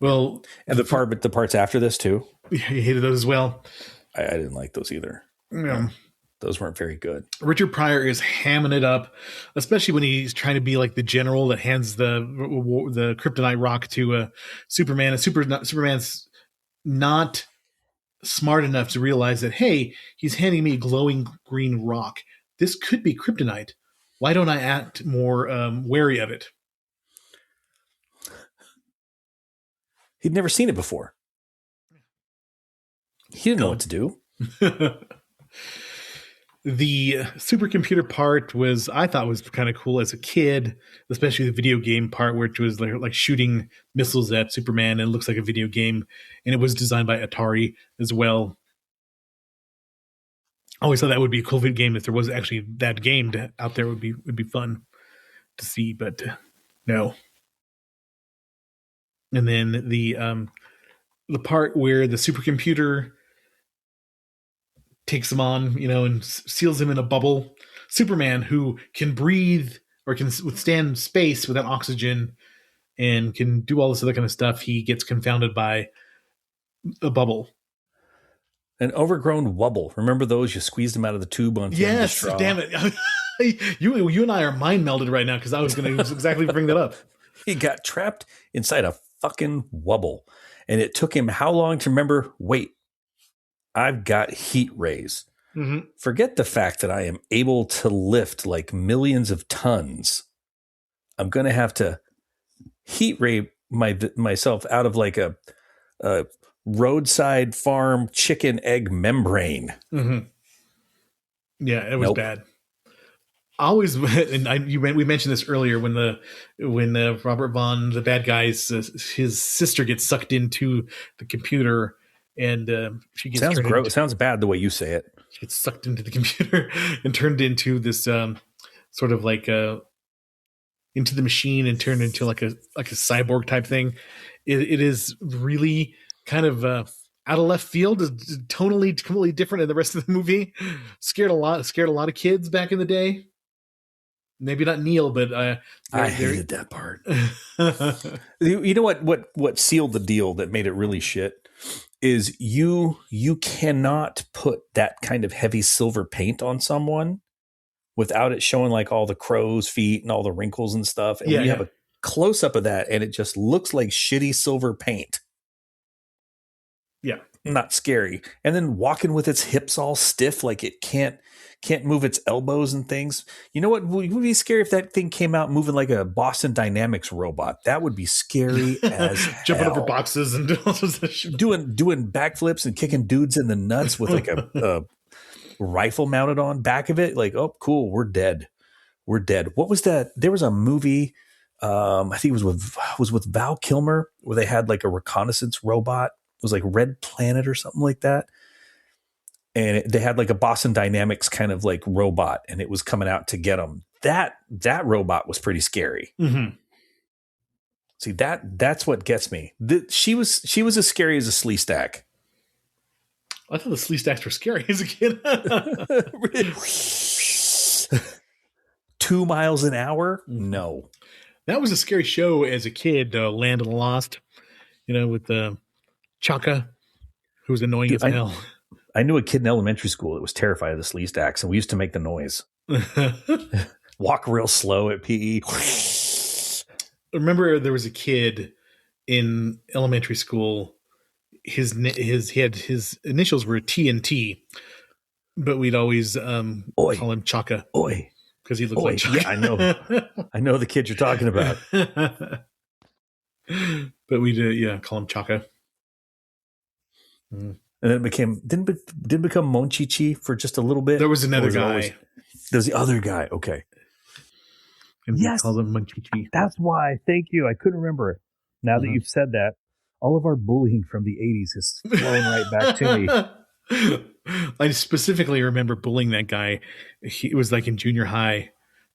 Well, and the parts after this too. Yeah, you hated those as well. I didn't like those either. Yeah. Those weren't very good. Richard Pryor is hamming it up, especially when he's trying to be like the general that hands the kryptonite rock to Superman. And Superman's not smart enough to realize that, hey, he's handing me a glowing green rock. This could be kryptonite. Why don't I act more wary of it? He'd never seen it before. He didn't know what to do. The supercomputer part I thought was kind of cool as a kid, especially the video game part, which was like shooting missiles at Superman and it looks like a video game. And it was designed by Atari as well. I always thought that would be a cool video game if there was actually that game out there. Would be fun to see, but no. And then the part where the supercomputer takes him on, and seals him in a bubble. Superman, who can breathe or can withstand space without oxygen and can do all this other kind of stuff, he gets confounded by a bubble. An overgrown wubble. Remember those? You squeezed them out of the tube on Yes, straw. damn it. You and I are mind melded right now because I was going to exactly bring that up. He got trapped inside a fucking wubble. And it took him how long to remember, wait, I've got heat rays. Mm-hmm. Forget the fact that I am able to lift like millions of tons. I'm going to have to heat ray myself out of like a roadside farm chicken egg membrane. Mm-hmm. Yeah, it was bad. Always, and we mentioned this earlier when Robert Vaughn, the bad guy's his sister gets sucked into the computer, and she gets sounds gross. Sounds bad the way you say it. She gets sucked into the computer and turned into this sort of like into the machine and turned into like a cyborg type thing. It is really kind of out of left field, tonally completely different than the rest of the movie. Scared a lot of kids back in the day. Maybe not Neil, but I hated that part. You know what sealed the deal that made it really shit is you cannot put that kind of heavy silver paint on someone without it showing like all the crow's feet and all the wrinkles and stuff. And we have a close up of that, and it just looks like shitty silver paint. Yeah, not scary. And then walking with its hips all stiff, like it can't move its elbows and things. You know what would be scary if that thing came out moving like a Boston Dynamics robot? That would be scary as jumping hell. over boxes and doing backflips and kicking dudes in the nuts with like a rifle mounted on back of it. Like, oh, cool, we're dead. What was that? There was a movie. I think it was with Val Kilmer where they had like a reconnaissance robot. It was like Red Planet or something like that. And they had like a Boston Dynamics kind of like robot, and it was coming out to get them. That robot was pretty scary. Mm-hmm. See, that's what gets me. She was as scary as a slee stack. I thought the slee stacks were scary as a kid. 2 miles an hour? No. That was a scary show as a kid, Land of the Lost, with Chaka, who was annoying as hell. I knew a kid in elementary school that was terrified of the slee stacks, and we used to make the noise. Walk real slow at PE. Remember, there was a kid in elementary school. His initials were TNT, but we'd always call him Chaka. Oi. Because he looked like Chaka. Yeah, I know the kid you're talking about. But we call him Chaka. Mm. And then it didn't become Monchichi for just a little bit. There was another guy. There's the other guy. Okay. And yes, called him Monchichi. That's why. Thank you. I couldn't remember it. Now that you've said that, all of our bullying from the 80s has flown right back to me. I specifically remember bullying that guy. It was like in junior high.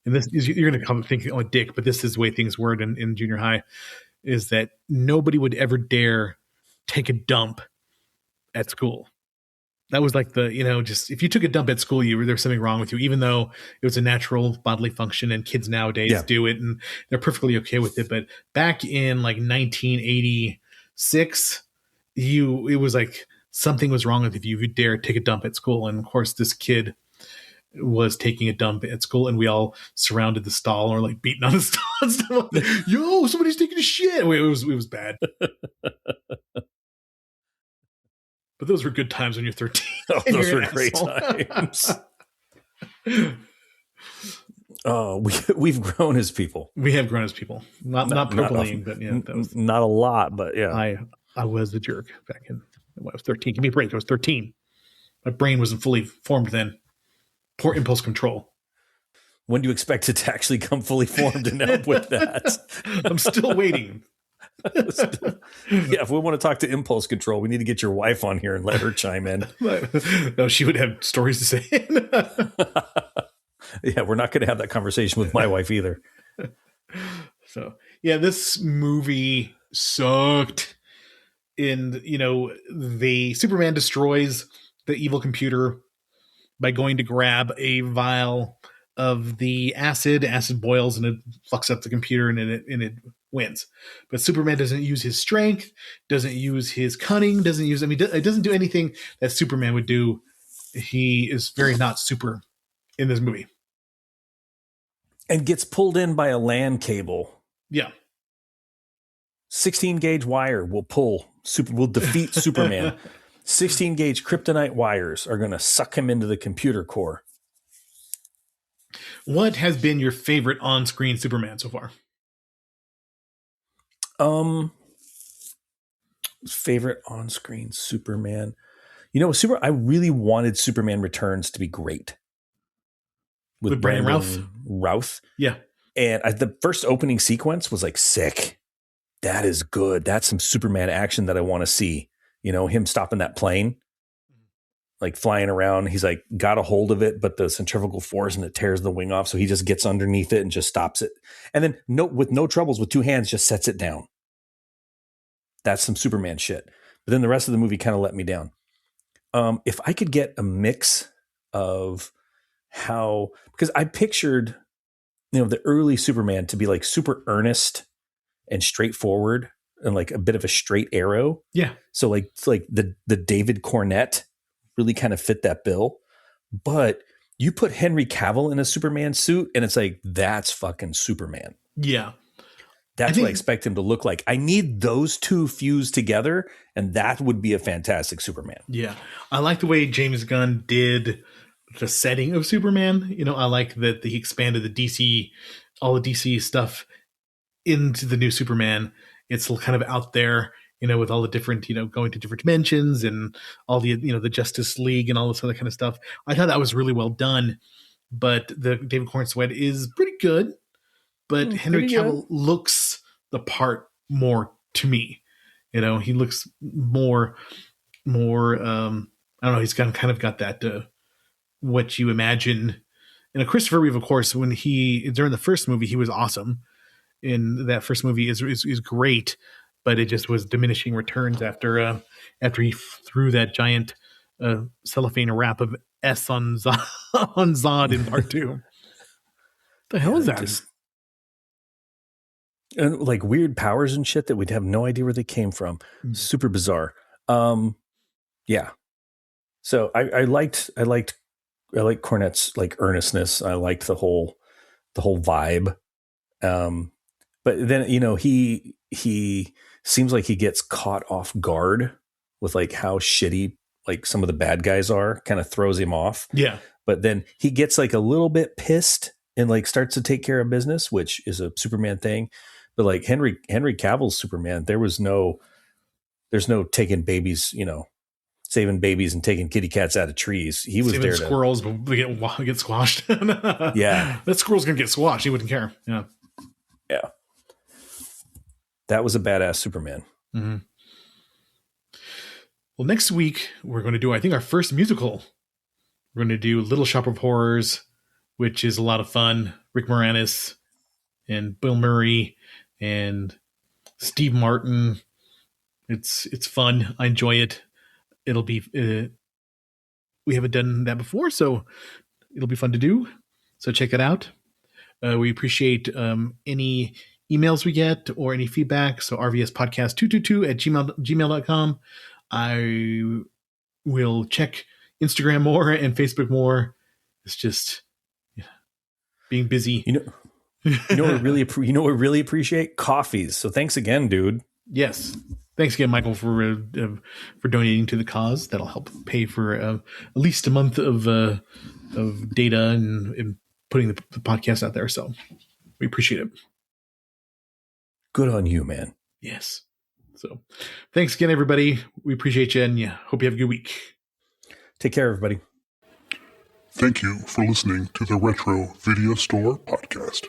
And this is, you're going to come thinking, oh, dick, but this is the way things were in junior high, is that nobody would ever dare take a dump at school. That was like just if you took a dump at school, there was something wrong with you, even though it was a natural bodily function and kids nowadays do it and they're perfectly okay with it. But back in like 1986, it was like something was wrong with you if you dare take a dump at school. And of course, this kid was taking a dump at school, and we all surrounded the stall or like beating on the stall and stuff. Like, yo, somebody's taking a shit. It was bad. But those were good times when you're 13. Oh, those were great times. Oh, we've grown as people. We have grown as people. Not propylene, but yeah, that was not a lot, but yeah. I was a jerk back when I was 13. Give me a break. I was 13. My brain wasn't fully formed then. Poor impulse control. When do you expect it to actually come fully formed and help with that? I'm still waiting. Yeah, if we want to talk to impulse control, we need to get your wife on here and let her chime in. No, she would have stories to say. Yeah, we're not going to have that conversation with my wife either. So, yeah, this movie sucked. And, Superman destroys the evil computer by going to grab a vial of the acid. Acid boils and it fucks up the computer and it wins. But Superman doesn't use his strength, doesn't use his cunning, it doesn't do anything that Superman would do. He is very not super in this movie. And gets pulled in by a LAN cable. Yeah. 16 gauge wire will defeat Superman. 16 gauge kryptonite wires are going to suck him into the computer core. What has been your favorite on-screen Superman so far? Favorite on-screen Superman. I really wanted Superman Returns to be great. With Brandon Routh. Yeah. And the first opening sequence was like sick. That is good. That's some Superman action that I want to see. Him stopping that plane, like flying around. He's like got a hold of it, but the centrifugal force and it tears the wing off. So he just gets underneath it and just stops it. And then with no troubles, with two hands, just sets it down. That's some Superman shit. But then the rest of the movie kind of let me down. If I could get a mix of because I pictured, the early Superman to be like super earnest and straightforward and like a bit of a straight arrow. Yeah. So it's like the David Cornette really kind of fit that bill. But you put Henry Cavill in a Superman suit and it's like, that's fucking Superman. Yeah. That's what I expect him to look like. I need those two fused together and that would be a fantastic Superman. Yeah. I like the way James Gunn did the setting of Superman. I like that he expanded all the DC stuff into the new Superman. It's kind of out there, with all the different, going to different dimensions and all the, the Justice League and all this other kind of stuff. I thought that was really well done, but the David Corn Sweat is pretty good, but Henry Cavill looks the part more to me. He looks more, I don't know. He's kind of got that, what you imagine. And Christopher Reeve, of course, during the first movie, he was awesome. In that first movie is great, but it just was diminishing returns after he threw that giant cellophane wrap of S on Zod in part 2. The hell is that? And like weird powers and shit that we'd have no idea where they came from. Super bizarre. Yeah. So I liked Cornette's like earnestness. I liked the whole vibe. But then, he seems like he gets caught off guard with like how shitty like some of the bad guys are, kind of throws him off. Yeah. But then he gets like a little bit pissed and like starts to take care of business, which is a Superman thing. But like Henry Cavill's Superman, there's no taking babies, saving babies and taking kitty cats out of trees. He was saving there squirrels, but get squashed. Yeah. That squirrel's going to get squashed. He wouldn't care. Yeah. Yeah. That was a badass Superman. Mm-hmm. Well, next week we're going to do, I think, our first musical. We're going to do Little Shop of Horrors, which is a lot of fun. Rick Moranis and Bill Murray and Steve Martin. It's fun. I enjoy it. It'll be, we haven't done that before, so it'll be fun to do. So check it out. We appreciate any emails we get or any feedback. So rvspodcast222@gmail.com. I will check Instagram more and Facebook more. It's just being busy. We really appreciate coffees. So thanks again, dude. Yes. Thanks again, Michael, for donating to the cause. That'll help pay for at least a month of data and putting the podcast out there. So we appreciate it. Good on you, man. Yes. So thanks again, everybody. We appreciate you and hope you have a good week. Take care, everybody. Thank you for listening to the Retro Video Store Podcast.